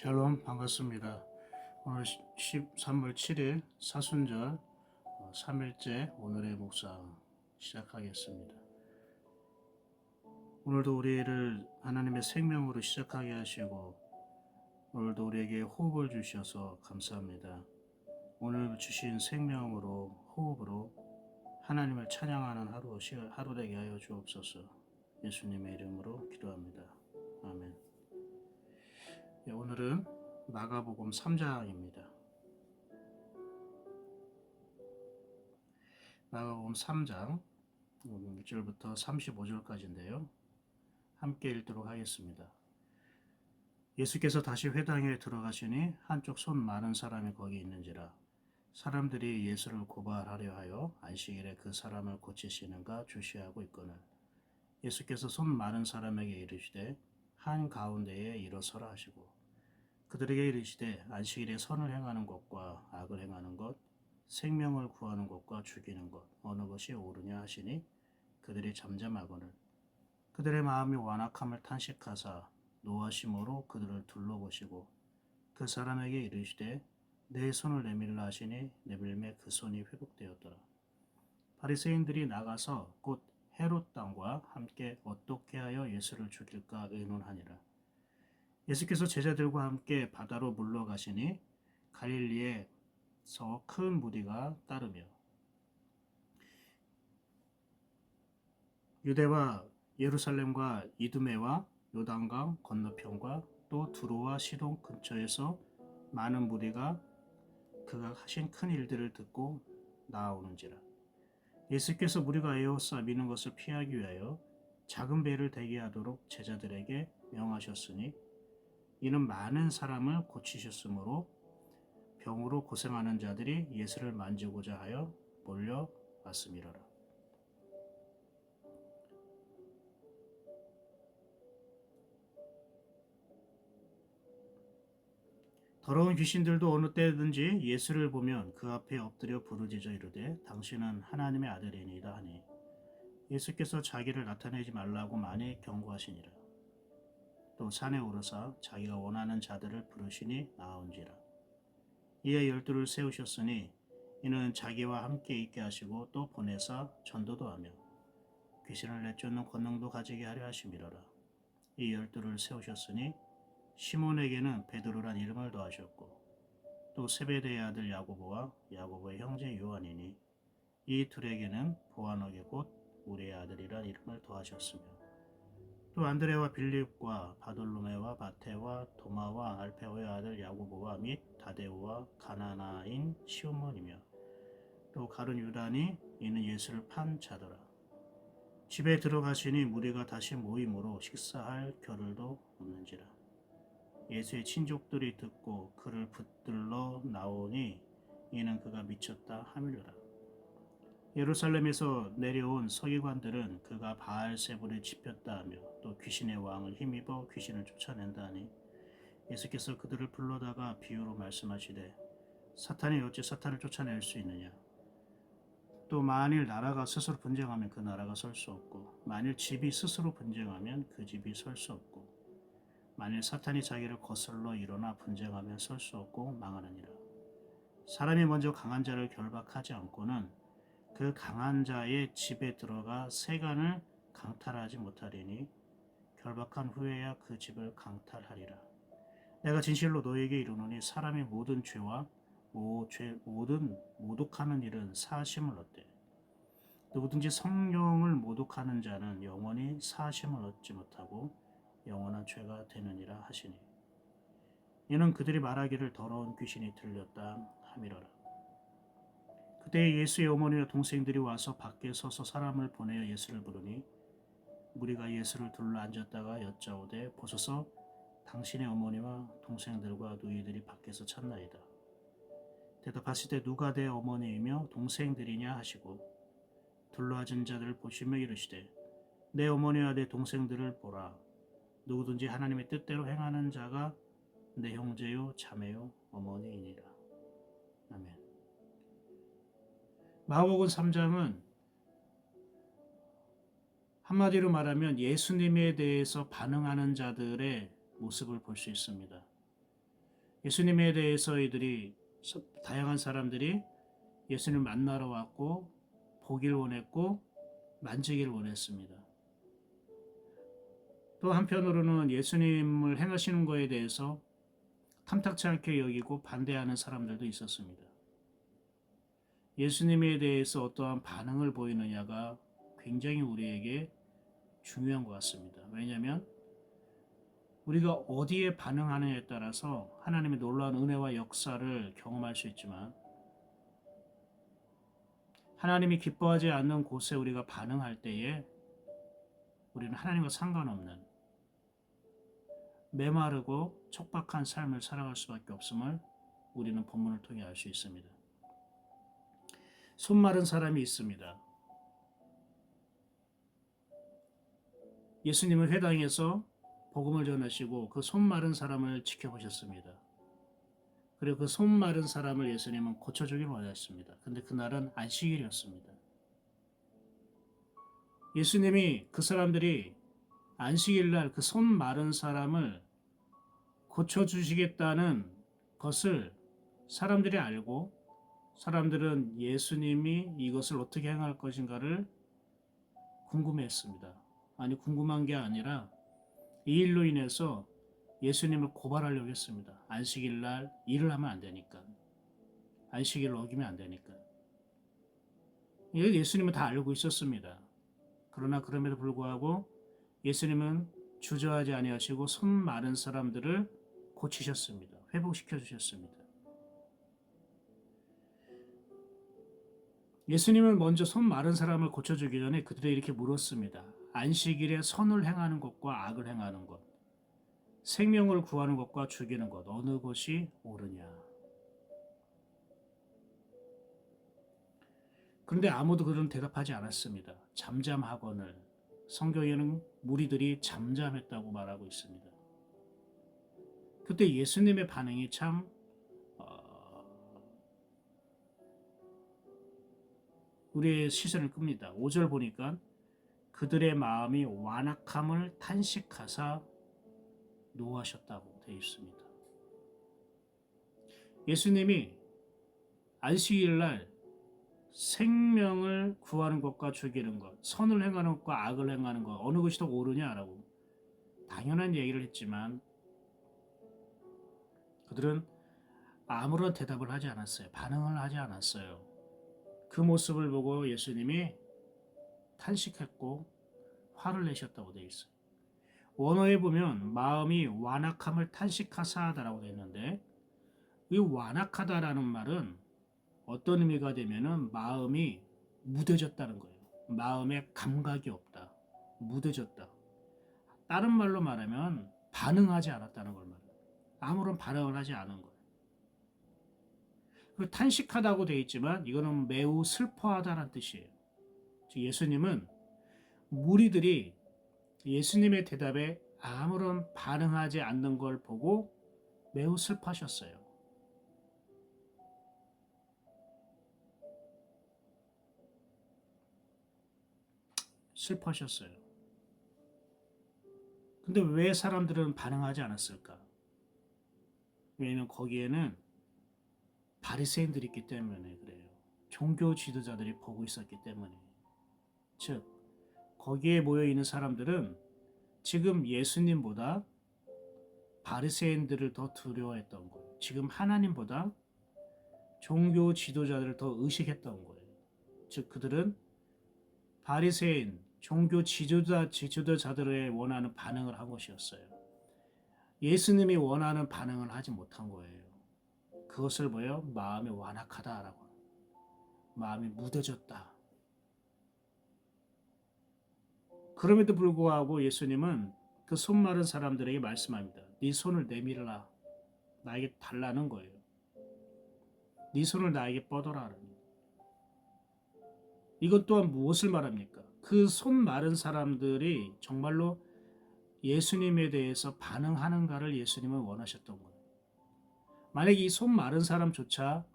샬롬 반갑습니다. 오늘 13월 7일 사순절 3일째 오늘의 묵상 시작하겠습니다. 오늘도 우리를 하나님의 생명으로 시작하게 하시고 오늘도 우리에게 호흡을 주셔서 감사합니다. 오늘 주신 생명으로 호흡으로 하나님을 찬양하는 하루 되게 하여 주옵소서. 예수님의 이름으로 기도합니다. 아멘. 오늘은 마가복음 3장입니다. 마가복음 3장 1절부터 35절까지인데요. 함께 읽도록 하겠습니다. 예수께서 다시 회당에 들어가시니 한쪽 손 많은 사람이 거기 있는지라 사람들이 예수를 고발하려 하여 안식일에 그 사람을 고치시는가 주시하고 있거늘 예수께서 손 많은 사람에게 이르시되 한가운데에 일어서라 하시고 그들에게 이르시되 안식일에 선을 행하는 것과 악을 행하는 것 생명을 구하는 것과 죽이는 것 어느 것이 옳으냐 하시니 그들이 잠잠하거늘 그들의 마음이 완악함을 탄식하사 노하심으로 그들을 둘러보시고 그 사람에게 이르시되 내 손을 내밀라 하시니 내밀매 그 손이 회복되었더라. 바리새인들이 나가서 곧 헤롯 땅과 함께 어떻게 하여 예수를 죽일까 의논하니라. 예수께서 제자들과 함께 바다로 물러가시니 갈릴리에서 큰 무리가 따르며 유대와 예루살렘과 이두메와 요단강 건너편과 또 두로와 시돈 근처에서 많은 무리가 그가 하신 큰 일들을 듣고 나아오는지라. 예수께서 무리가 에워싸 미는 것을 피하기 위하여 작은 배를 대기하도록 제자들에게 명하셨으니 이는 많은 사람을 고치셨으므로 병으로 고생하는 자들이 예수를 만지고자 하여 몰려왔음이로라. 더러운 귀신들도 어느 때든지 예수를 보면 그 앞에 엎드려 부르짖어 이르되 당신은 하나님의 아들이니이다 하니 예수께서 자기를 나타내지 말라고 많이 경고하시니라. 또 산에 오르사 자기가 원하는 자들을 부르시니 나아온지라. 이에 12를 세우셨으니 이는 자기와 함께 있게 하시고 또 보내사 전도도 하며 귀신을 내쫓는 권능도 가지게 하려 하심이로라. 이 12를 세우셨으니 시몬에게는 베드로란 이름을 더하셨고 또 세베대의 아들 야고보와 야고보의 형제 요한이니 이 둘에게는 보아너게 곧 우리의 아들이란 이름을 더하셨으며 또 안드레와 빌립과 바돌로메와 마테와 도마와 알페오의 아들 야고보와 및 다데오와 가나나인 시몬이며 또 가룟 유다니 이는 예수를 판 자더라. 집에 들어가시니 무리가 다시 모임으로 식사할 겨를도 없는지라. 예수의 친족들이 듣고 그를 붙들러 나오니 이는 그가 미쳤다 하밀로라. 예루살렘에서 내려온 서기관들은 그가 바알세불에 집혔다 하며 또 귀신의 왕을 힘입어 귀신을 쫓아낸다 하니 예수께서 그들을 불러다가 비유로 말씀하시되 사탄이 어찌 사탄을 쫓아낼 수 있느냐. 또 만일 나라가 스스로 분쟁하면 그 나라가 설 수 없고 만일 집이 스스로 분쟁하면 그 집이 설 수 없고 만일 사탄이 자기를 거슬러 일어나 분쟁하면 설 수 없고 망하느니라. 사람이 먼저 강한 자를 결박하지 않고는 그 강한 자의 집에 들어가 세간을 강탈하지 못하리니 결박한 후에야 그 집을 강탈하리라. 내가 진실로 너에게 이르노니 사람의 모든 죄와 모든 모독하는 일은 사하심을 얻되 누구든지 성령을 모독하는 자는 영원히 사하심을 얻지 못하고 영원한 죄가 되느니라 하시니 이는 그들이 말하기를 더러운 귀신이 들렸다 함이로라. 그때 예수의 어머니와 동생들이 와서 밖에 서서 사람을 보내어 예수를 부르니 무리가 예수를 둘러 앉았다가 여짜오되 보소서 당신의 어머니와 동생들과 누이들이 밖에서 찾나이다. 대답하시되 누가 내 어머니이며 동생들이냐 하시고 둘러앉은 자들을 보시며 이르시되 내 어머니와 내 동생들을 보라. 누구든지 하나님의 뜻대로 행하는 자가 내 형제요 자매요 어머니이니라. 아멘. 마가복음 3장은 한마디로 말하면 예수님에 대해서 반응하는 자들의 모습을 볼 수 있습니다. 예수님에 대해서 다양한 사람들이 예수님을 만나러 왔고 보길 원했고 만지기를 원했습니다. 또 한편으로는 예수님을 행하시는 것에 대해서 탐탁치 않게 여기고 반대하는 사람들도 있었습니다. 예수님에 대해서 어떠한 반응을 보이느냐가 굉장히 우리에게 중요한 것 같습니다. 왜냐하면 우리가 어디에 반응하느냐에 따라서 하나님의 놀라운 은혜와 역사를 경험할 수 있지만 하나님이 기뻐하지 않는 곳에 우리가 반응할 때에 우리는 하나님과 상관없는 메마르고 촉박한 삶을 살아갈 수밖에 없음을 우리는 본문을 통해 알 수 있습니다. 손 마른 사람이 있습니다. 예수님은 회당에서 복음을 전하시고 그 손 마른 사람을 지켜보셨습니다. 그리고 그 손 마른 사람을 예수님은 고쳐주길 원하셨습니다. 근데 그날은 안식일이었습니다. 예수님이 그 사람들이 안식일 날 그 손 마른 사람을 고쳐주시겠다는 것을 사람들이 알고 사람들은 예수님이 이것을 어떻게 행할 것인가를 궁금해했습니다. 아니 궁금한 게 아니라 이 일로 인해서 예수님을 고발하려고 했습니다. 안식일 날 일을 하면 안 되니까. 안식일을 어기면 안 되니까. 예수님은 다 알고 있었습니다. 그러나 그럼에도 불구하고 예수님은 주저하지 아니하시고 손 마른 사람들을 고치셨습니다. 회복시켜 주셨습니다. 예수님은 먼저 손 마른 사람을 고쳐주기 전에 그들에게 이렇게 물었습니다. 안식일에 선을 행하는 것과 악을 행하는 것, 생명을 구하는 것과 죽이는 것, 어느 것이 옳으냐. 그런데 아무도 그런 대답하지 않았습니다. 잠잠하거늘 성경에는 무리들이 잠잠했다고 말하고 있습니다. 그때 예수님의 반응이 참 우리의 시선을 끕니다. 5절 보니까 그들의 마음이 완악함을 탄식하사 노하셨다고 되어 있습니다. 예수님이 안식일 날 생명을 구하는 것과 죽이는 것, 선을 행하는 것과 악을 행하는 것, 어느 것이 더 옳으냐라고 당연한 얘기를 했지만 그들은 아무런 대답을 하지 않았어요. 반응을 하지 않았어요. 그 모습을 보고 예수님이 탄식했고 화를 내셨다고 되어 있어요. 원어에 보면 마음이 완악함을 탄식하사하다라고 되어 있는데 이 완악하다라는 말은 어떤 의미가 되면은 마음이 무뎌졌다는 거예요. 마음에 감각이 없다. 무뎌졌다. 다른 말로 말하면 반응하지 않았다는 걸 말해요. 아무런 반응을 하지 않은 거예요. 그리고 탄식하다고 되어 있지만 이거는 매우 슬퍼하다는 뜻이에요. 즉 예수님은 무리들이 예수님의 대답에 아무런 반응하지 않는 걸 보고 매우 슬퍼하셨어요. 슬퍼하셨어요. 근데 왜 사람들은 반응하지 않았을까? 왜냐하면 거기에는 바리새인들이 있기 때문에 그래요. 종교 지도자들이 보고 있었기 때문에. 즉 거기에 모여 있는 사람들은 지금 예수님보다 바리새인들을 더 두려워했던 거예요. 지금 하나님보다 종교 지도자들을 더 의식했던 거예요. 즉 그들은 바리새인, 종교 지도자들의 원하는 반응을 한 것이었어요. 예수님이 원하는 반응을 하지 못한 거예요. 그것을 보여 마음이 완악하다라고. 마음이 무뎌졌다. 그럼에도 불구하고 예수님은 그 손 마른 사람들에게 말씀합니다. 네 손을 내밀라. 나에게 달라는 거예요. 네 손을 나에게 뻗어라. 이것 또한 무엇을 말합니까? 그 손 마른 사람들이 정말로 예수님에 대해서 반응하는가를 예수님은 원하셨던 거예요. 만약에 이 손 마른 사람조차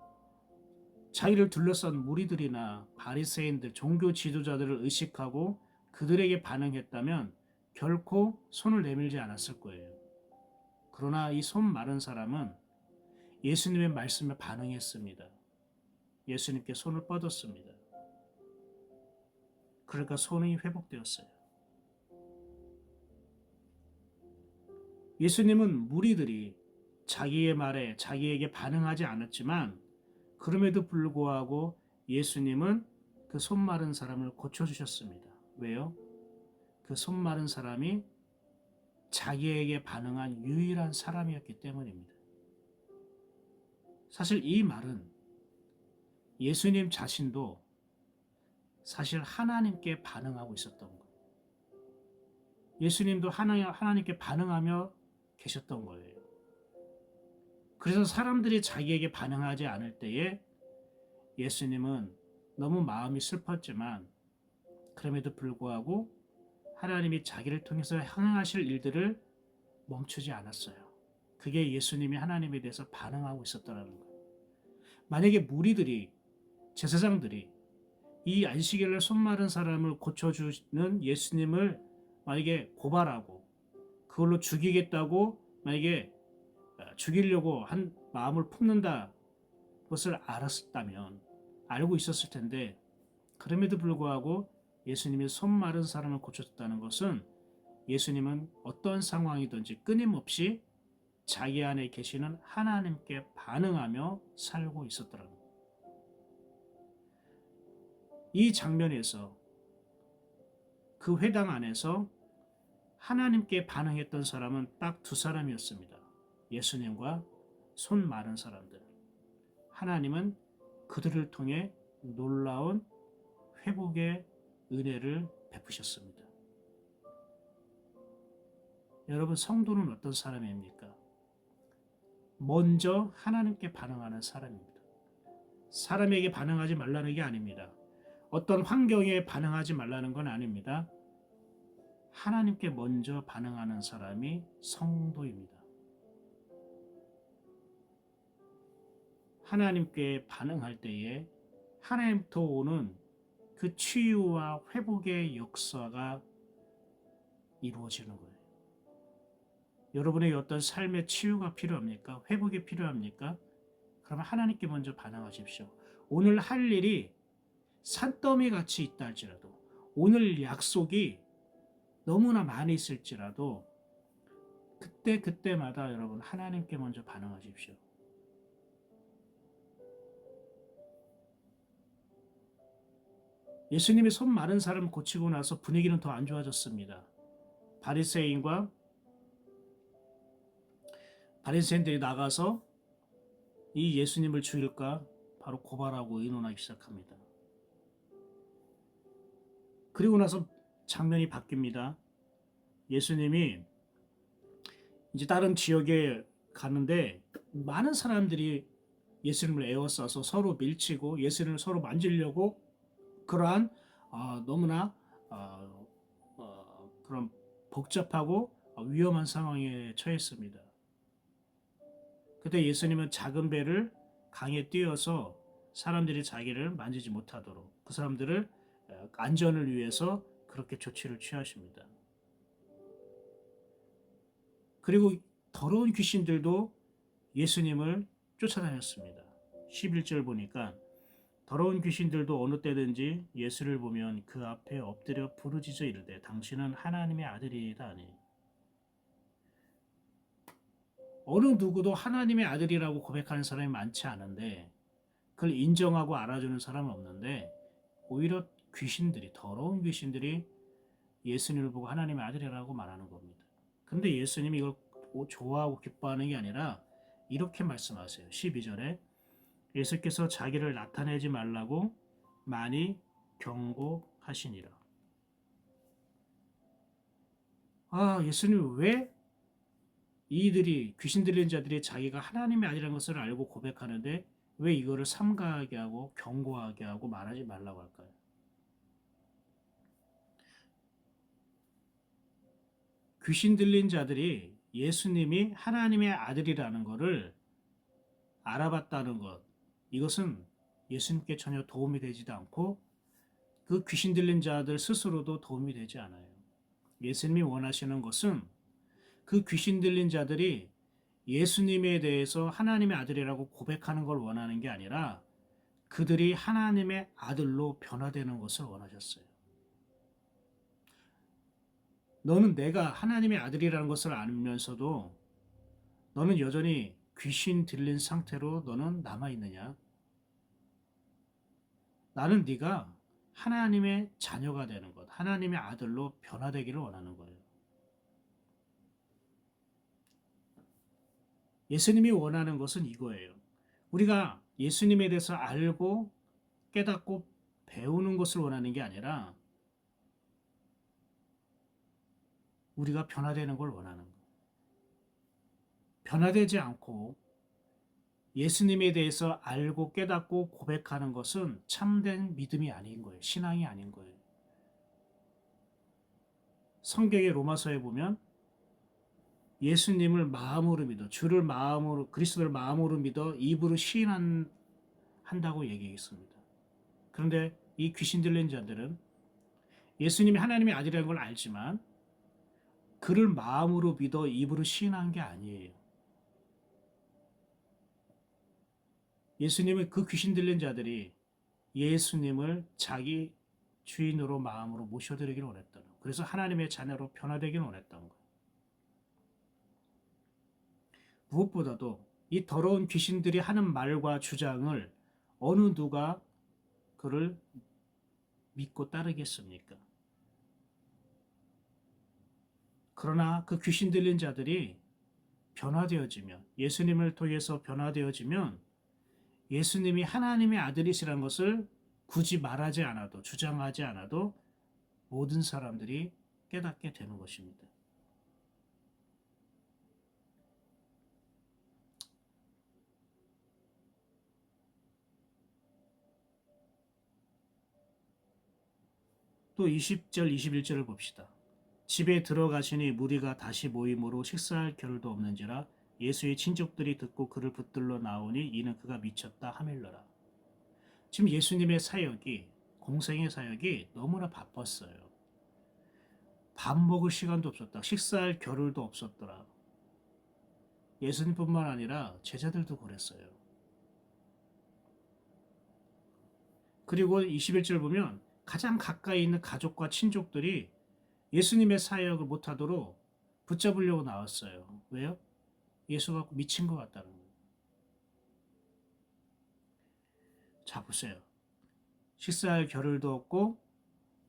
자기를 둘러싼 무리들이나 바리새인들, 종교 지도자들을 의식하고 그들에게 반응했다면 결코 손을 내밀지 않았을 거예요. 그러나 이 손 마른 사람은 예수님의 말씀에 반응했습니다. 예수님께 손을 뻗었습니다. 그러니까 손이 회복되었어요. 예수님은 무리들이 자기의 말에 자기에게 반응하지 않았지만 그럼에도 불구하고 예수님은 그 손 마른 사람을 고쳐주셨습니다. 왜요? 그 손 마른 사람이 자기에게 반응한 유일한 사람이었기 때문입니다. 사실 이 말은 예수님 자신도 사실 하나님께 반응하고 있었던 거예요. 예수님도 하나님께 반응하며 계셨던 거예요. 그래서 사람들이 자기에게 반응하지 않을 때에 예수님은 너무 마음이 슬펐지만 그럼에도 불구하고 하나님이 자기를 통해서 행하실 일들을 멈추지 않았어요. 그게 예수님이 하나님에 대해서 반응하고 있었다는 거예요. 만약에 무리들이, 제사장들이 이 안식일날 손 마른 사람을 고쳐주는 예수님을 만약에 고발하고 그걸로 죽이겠다고 만약에 죽이려고 한 마음을 품는다 것을 알았다면, 알고 있었을 텐데 그럼에도 불구하고 예수님이 손 마른 사람을 고쳤다는 것은 예수님은 어떤 상황이든지 끊임없이 자기 안에 계시는 하나님께 반응하며 살고 있었더라는 거예요. 이 장면에서 그 회당 안에서 하나님께 반응했던 사람은 딱 두 사람이었습니다. 예수님과 손 마른 사람들. 하나님은 그들을 통해 놀라운 회복의 은혜를 베푸셨습니다. 여러분, 성도는 어떤 사람입니까? 먼저 하나님께 반응하는 사람입니다. 사람에게 반응하지 말라는 게 아닙니다. 어떤 환경에 반응하지 말라는 건 아닙니다. 하나님께 먼저 반응하는 사람이 성도입니다. 하나님께 반응할 때에 하나님부터 오는 그 치유와 회복의 역사가 이루어지는 거예요. 여러분에게 어떤 삶의 치유가 필요합니까? 회복이 필요합니까? 그러면 하나님께 먼저 반응하십시오. 오늘 할 일이 산더미 같이 있다 할지라도, 오늘 약속이 너무나 많이 있을지라도 그때마다 여러분 하나님께 먼저 반응하십시오. 예수님이 손 마른 사람을 고치고 나서 분위기는 더 안 좋아졌습니다. 바리새인들이 나가서 이 예수님을 죽일까 바로 고발하고 의논하기 시작합니다. 그리고 나서 장면이 바뀝니다. 예수님이 이제 다른 지역에 가는데 많은 사람들이 예수님을 에워싸서 서로 밀치고 예수님을 서로 만지려고 그러한 너무나 그런 복잡하고 위험한 상황에 처했습니다. 그때 예수님은 작은 배를 강에 띄워서 사람들이 자기를 만지지 못하도록 그 사람들을 안전을 위해서 그렇게 조치를 취하십니다. 그리고 더러운 귀신들도 예수님을 쫓아다녔습니다. 11절 보니까 더러운 귀신들도 어느 때든지 예수를 보면 그 앞에 엎드려 부르짖어 이르되 당신은 하나님의 아들이다 하니. 어느 누구도 하나님의 아들이라고 고백하는 사람이 많지 않은데 그걸 인정하고 알아주는 사람은 없는데 오히려 더러운 귀신들이 예수님을 보고 하나님의 아들이라고 말하는 겁니다. 근데 예수님이 이걸 좋아하고 기뻐하는 게 아니라 이렇게 말씀하세요. 12절에 예수께서 자기를 나타내지 말라고 많이 경고하시니라. 예수님 왜 이들이 귀신 들린 자들이 자기가 하나님의 아들이라는 것을 알고 고백하는데 왜 이거를 삼가하게 하고 경고하게 하고 말하지 말라고 할까요? 귀신 들린 자들이 예수님이 하나님의 아들이라는 것을 알아봤다는 것, 이것은 예수님께 전혀 도움이 되지도 않고 그 귀신 들린 자들 스스로도 도움이 되지 않아요. 예수님이 원하시는 것은 그 귀신 들린 자들이 예수님에 대해서 하나님의 아들이라고 고백하는 걸 원하는 게 아니라 그들이 하나님의 아들로 변화되는 것을 원하셨어요. 너는 내가 하나님의 아들이라는 것을 알면서도 너는 여전히 귀신 들린 상태로 너는 남아있느냐? 나는 네가 하나님의 자녀가 되는 것, 하나님의 아들로 변화되기를 원하는 거예요. 예수님이 원하는 것은 이거예요. 우리가 예수님에 대해서 알고 깨닫고 배우는 것을 원하는 게 아니라 우리가 변화되는 걸 원하는 거예요. 변화되지 않고 예수님에 대해서 알고 깨닫고 고백하는 것은 참된 믿음이 아닌 거예요. 신앙이 아닌 거예요. 성경의 로마서에 보면 예수님을 마음으로 믿어, 주를 마음으로, 그리스도를 마음으로 믿어 입으로 시인한다고 얘기했습니다. 그런데 이 귀신 들린 자들은 예수님이 하나님의 아들이라는 걸 알지만 그를 마음으로 믿어 입으로 시인한 게 아니에요. 예수님은 그 귀신 들린 자들이 예수님을 자기 주인으로 마음으로 모셔드리기를 원했다는 거예요. 그래서 하나님의 자녀로 변화되기를 원했던 거예요. 무엇보다도 이 더러운 귀신들이 하는 말과 주장을 어느 누가 그를 믿고 따르겠습니까? 그러나 그 귀신 들린 자들이 변화되어지면, 예수님을 통해서 변화되어지면 예수님이 하나님의 아들이시라는 것을 굳이 말하지 않아도, 주장하지 않아도 모든 사람들이 깨닫게 되는 것입니다. 또 20절, 21절을 봅시다. 집에 들어가시니 무리가 다시 모임으로 식사할 겨를도 없는지라 예수의 친족들이 듣고 그를 붙들러 나오니 이는 그가 미쳤다 하밀러라. 지금 예수님의 사역이, 공생의 사역이 너무나 바빴어요. 밥 먹을 시간도 없었다. 식사할 겨를도 없었더라. 예수님뿐만 아니라 제자들도 그랬어요. 그리고 21절 보면 가장 가까이 있는 가족과 친족들이 예수님의 사역을 못하도록 붙잡으려고 나왔어요. 왜요? 예수가 미친 것 같다는 거예요. 자, 보세요. 식사할 겨를도 없고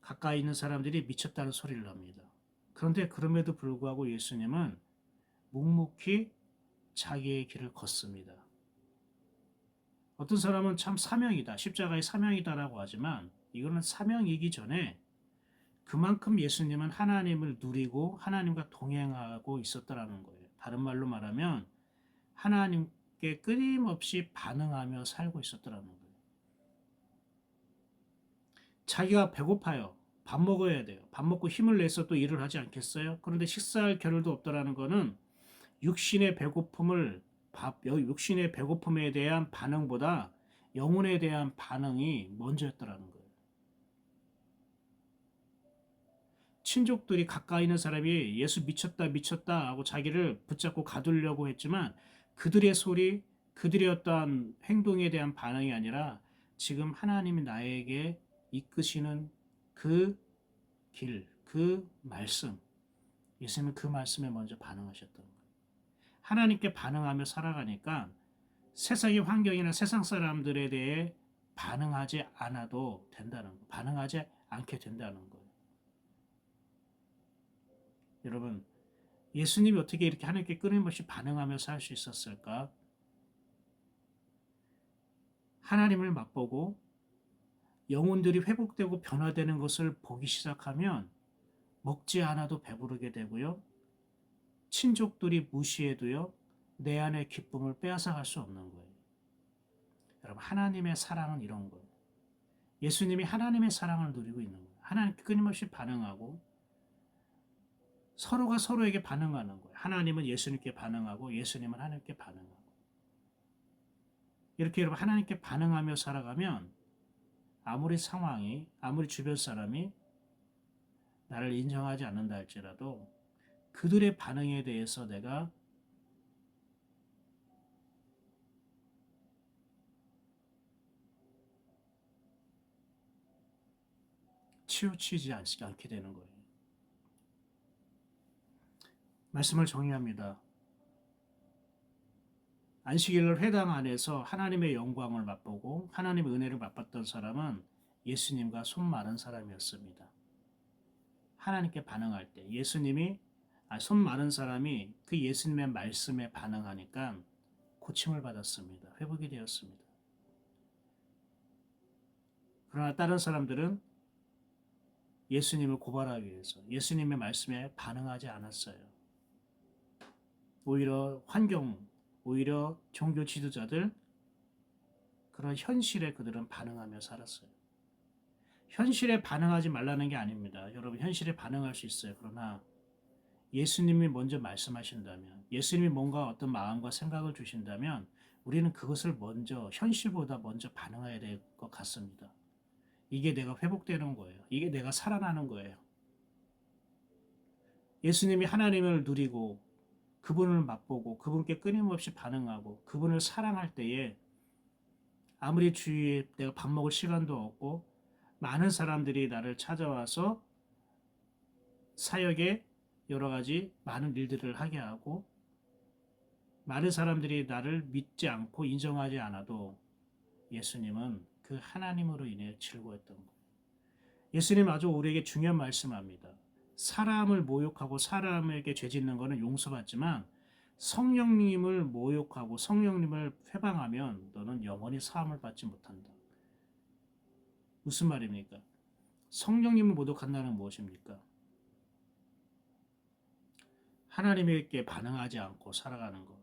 가까이 있는 사람들이 미쳤다는 소리를 합니다. 그런데 그럼에도 불구하고 예수님은 묵묵히 자기의 길을 걷습니다. 어떤 사람은 참 사명이다, 십자가의 사명이다라고 하지만 이거는 사명이기 전에 그만큼 예수님은 하나님을 누리고 하나님과 동행하고 있었다라는 거예요. 다른 말로 말하면 하나님께 끊임없이 반응하며 살고 있었다라는 거예요. 자기가 배고파요. 밥 먹어야 돼요. 밥 먹고 힘을 내서 또 일을 하지 않겠어요? 그런데 식사할 겨를도 없다라는 거는 육신의 배고픔을 육신의 배고픔에 대한 반응보다 영혼에 대한 반응이 먼저였다라는 거예요. 친족들이 가까이 있는 사람이 예수 미쳤다 미쳤다 하고 자기를 붙잡고 가두려고 했지만 그들의 소리, 그들의 어떠한 행동에 대한 반응이 아니라 지금 하나님이 나에게 이끄시는 그 길, 그 말씀, 예수님은 그 말씀에 먼저 반응하셨던 거예요. 하나님께 반응하며 살아가니까 세상의 환경이나 세상 사람들에 대해 반응하지 않아도 된다는 거, 반응하지 않게 된다는 거예요. 여러분, 예수님이 어떻게 이렇게 하나님께 끊임없이 반응하며 살 수 있었을까? 하나님을 맛보고 영혼들이 회복되고 변화되는 것을 보기 시작하면 먹지 않아도 배부르게 되고요. 친족들이 무시해도요. 내 안의 기쁨을 빼앗아갈 수 없는 거예요. 여러분, 하나님의 사랑은 이런 거예요. 예수님이 하나님의 사랑을 누리고 있는 거예요. 하나님께 끊임없이 반응하고 서로가 서로에게 반응하는 거예요. 하나님은 예수님께 반응하고 예수님은 하나님께 반응하고. 이렇게 여러분 하나님께 반응하며 살아가면 아무리 상황이, 아무리 주변 사람이 나를 인정하지 않는다 할지라도 그들의 반응에 대해서 내가 치우치지 않게 되는 거예요. 말씀을 정의합니다. 안식일을 회당 안에서 하나님의 영광을 맛보고 하나님의 은혜를 맛봤던 사람은 예수님과 손 마른 사람이었습니다. 하나님께 반응할 때 예수님이 손 마른 사람이 그 예수님의 말씀에 반응하니까 고침을 받았습니다. 회복이 되었습니다. 그러나 다른 사람들은 예수님을 고발하기 위해서 예수님의 말씀에 반응하지 않았어요. 오히려 오히려 종교 지도자들, 그런 현실에 그들은 반응하며 살았어요. 현실에 반응하지 말라는 게 아닙니다. 여러분, 현실에 반응할 수 있어요. 그러나 예수님이 먼저 말씀하신다면, 예수님이 뭔가 어떤 마음과 생각을 주신다면 우리는 그것을 현실보다 먼저 반응해야 될 것 같습니다. 이게 내가 회복되는 거예요. 이게 내가 살아나는 거예요. 예수님이 하나님을 누리고 그분을 맛보고 그분께 끊임없이 반응하고 그분을 사랑할 때에 아무리 주위에 내가 밥 먹을 시간도 없고 많은 사람들이 나를 찾아와서 사역에 여러 가지 많은 일들을 하게 하고 많은 사람들이 나를 믿지 않고 인정하지 않아도 예수님은 그 하나님으로 인해 즐거웠던 거예요. 예수님 아주 우리에게 중요한 말씀을 합니다. 사람을 모욕하고 사람에게 죄짓는 것은 용서받지만 성령님을 모욕하고 성령님을 회방하면 너는 영원히 사함을 받지 못한다. 무슨 말입니까? 성령님을 모독한다는 무엇입니까? 하나님께 반응하지 않고 살아가는 것.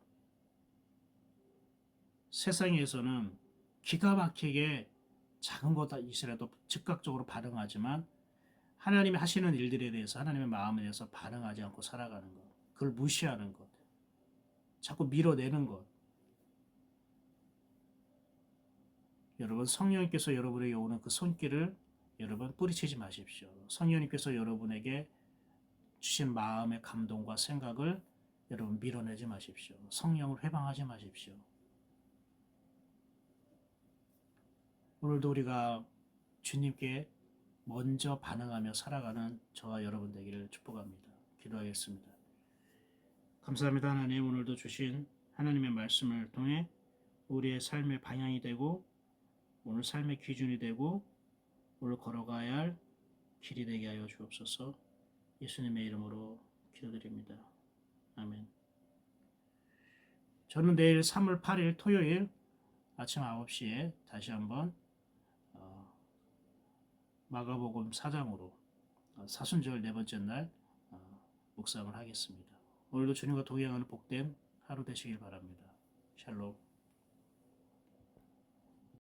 세상에서는 기가 막히게 작은 것이라도 즉각적으로 반응하지만 하나님이 하시는 일들에 대해서 하나님의 마음에 대해서 반응하지 않고 살아가는 것. 그걸 무시하는 것. 자꾸 밀어내는 것. 여러분, 성령님께서 여러분에게 오는 그 손길을 여러분 뿌리치지 마십시오. 성령님께서 여러분에게 주신 마음의 감동과 생각을 여러분 밀어내지 마십시오. 성령을 회방하지 마십시오. 오늘도 우리가 주님께 먼저 반응하며 살아가는 저와 여러분 되기를 축복합니다. 기도하겠습니다. 감사합니다. 하나님, 오늘도 주신 하나님의 말씀을 통해 우리의 삶의 방향이 되고 오늘 삶의 기준이 되고 오늘 걸어가야 할 길이 되게 하여 주옵소서. 예수님의 이름으로 기도드립니다. 아멘. 저는 내일 3월 8일 토요일 아침 9시에 다시 한번 마가복음 4장으로 사순절 네 번째 날 묵상을 하겠습니다. 오늘도 주님과 동행하는 복된 하루 되시길 바랍니다. 샬롬.